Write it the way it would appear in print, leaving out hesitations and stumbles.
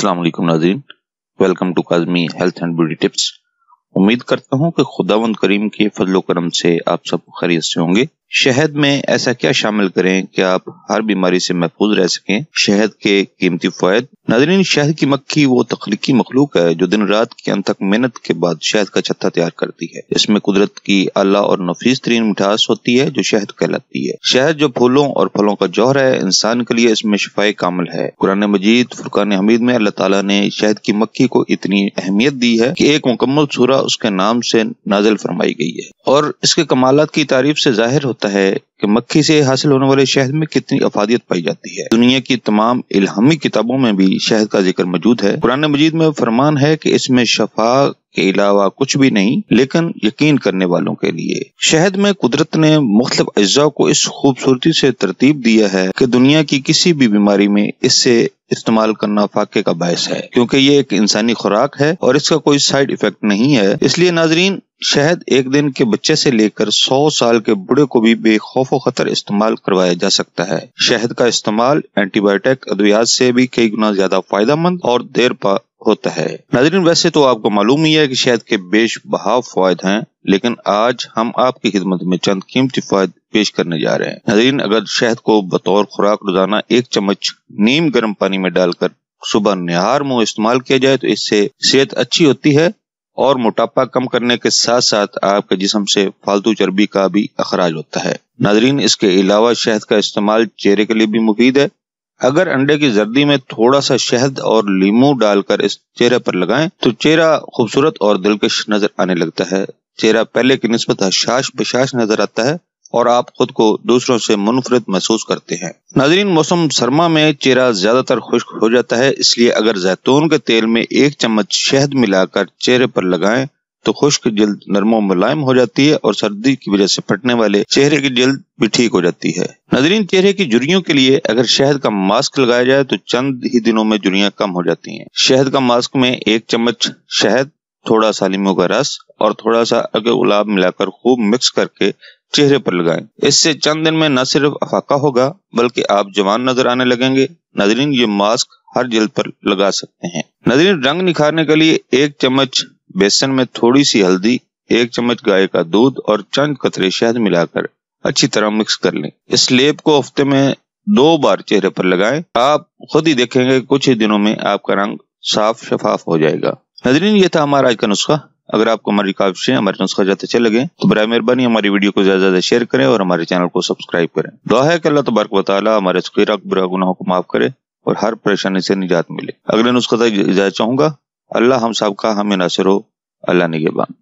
अस्सलाम वालेकुम नाज़रीन, welcome to Kazmi health and beauty tips. उम्मीद करता हूँ कि खुदावंद करीम के फजलो करम से आप सब खैरियत से होंगे। शहद में ऐसा क्या शामिल करें कि आप हर बीमारी से महफूज रह सकें? शहद के कीमती फ़वाइद। नाज़रीन, शहद की मक्खी वो तख्लीकी मखलूक है जो दिन रात के अंत तक मेहनत के बाद शहद का छत्ता तैयार करती है। इसमें कुदरत की आला और नफीस तरीन मिठास होती है जो शहद कहलाती है। शहद जो फूलों और फलों का जौहर है, इंसान के लिए इसमें शिफाए कामिल है। कुरान मजीद फुरकान हमीद में अल्लाह ताला ने शहद की मक्खी को इतनी अहमियत दी है कि एक मुकम्मल सूरा उसके नाम से नाजिल फरमाई गई है। और इसके कमालात की तारीफ से जाहिर होता है कि मक्खी से हासिल होने वाले शहद में कितनी अफादियत पाई जाती है। दुनिया की तमाम इल्हामी किताबों में भी शहद का जिक्र मौजूद है। कुरान मजीद में फरमान है कि इसमें शफा के अलावा कुछ भी नहीं, लेकिन यकीन करने वालों के लिए। शहद में कुदरत ने मुख्तलिफ अज्जा को इस खूबसूरती से तरतीब दिया है कि दुनिया की किसी भी बीमारी में इससे इस्तेमाल करना फाके का बायस है, क्योंकि ये एक इंसानी खुराक है और इसका कोई साइड इफेक्ट नहीं है। इसलिए नाजरीन, शहद एक दिन के बच्चे से लेकर 100 साल के बूढ़े को भी बेखौफ खतर इस्तेमाल करवाया जा सकता है। शहद का इस्तेमाल एंटीबायोटिक अद्वियात से भी कई गुना ज्यादा फायदेमंद और देर पा होता है। नाज़रीन, वैसे तो आपको मालूम ही है कि शहद के बेशबहा फ़वाइद हैं, लेकिन आज हम आपकी खिदमत में चंद कीमती फ़वाइद पेश करने जा रहे हैं। नाज़रीन, अगर शहद को बतौर खुराक रोजाना 1 चम्मच नीम गर्म पानी में डालकर सुबह निहार मुंह इस्तेमाल किया जाए तो इससे सेहत अच्छी होती है और मोटापा कम करने के साथ साथ आपके जिस्म से फालतू चर्बी का भी अखराज होता है। नाज़रीन, इसके अलावा शहद का इस्तेमाल चेहरे के लिए भी मुफीद है। अगर अंडे की जर्दी में थोड़ा सा शहद और लीमू डालकर इस चेहरे पर लगाएं तो चेहरा खूबसूरत और दिलकश नजर आने लगता है। चेहरा पहले की निस्बत हशाश बशाश नजर आता है और आप खुद को दूसरों से मुनफरद महसूस करते हैं। नाज़रीन, मौसम सरमा में चेहरा ज्यादातर खुश्क हो जाता है, इसलिए अगर जैतून के तेल में 1 चम्मच शहद मिलाकर चेहरे पर लगाएं तो खुश्क जल्द नरम मुलायम हो जाती है और सर्दी की वजह से फटने वाले चेहरे की जल्द भी ठीक हो जाती है। नाज़रीन, चेहरे की झुर्रियों के लिए अगर शहद का मास्क लगाया जाए तो चंद ही दिनों में झुर्रियां कम हो जाती हैं। शहद का मास्क में 1 चम्मच शहद, थोड़ा सा लीमू का रस और थोड़ा सा गुलाब मिलाकर खूब मिक्स करके चेहरे पर लगाएं। इससे चंद दिन में न सिर्फ अफाका होगा बल्कि आप जवान नजर आने लगेंगे। नाज़रीन, ये मास्क हर जल्द पर लगा सकते हैं। नाज़रीन, रंग निखारने के लिए 1 चम्मच बेसन में थोड़ी सी हल्दी, 1 चम्मच गाय का दूध और चंद कतरे शहद मिलाकर अच्छी तरह मिक्स कर लें। इस लेप को हफ्ते में 2 बार चेहरे पर लगाएं। आप खुद ही देखेंगे कुछ ही दिनों में आपका रंग साफ शफाफ हो जाएगा। नाज़रीन, ये था हमारा आज का नुस्खा। अगर आपको हमारी काविशें, हमारे नुस्खा जाते अच्छे लगे तो बराए मेहरबानी हमारी वीडियो को ज्यादा से ज्यादा शेयर करें और हमारे चैनल को सब्सक्राइब करें। दुआ है कि अल्लाह तबारक व तआला हमारे सगीरा बुरा गुनाहों को माफ करे और हर परेशानी से निजात मिले। अगले नुस्खा तक इजाजत चाहूंगा। अल्लाह हम सब का हमें नासिर हो। अल्लाह निगहबान।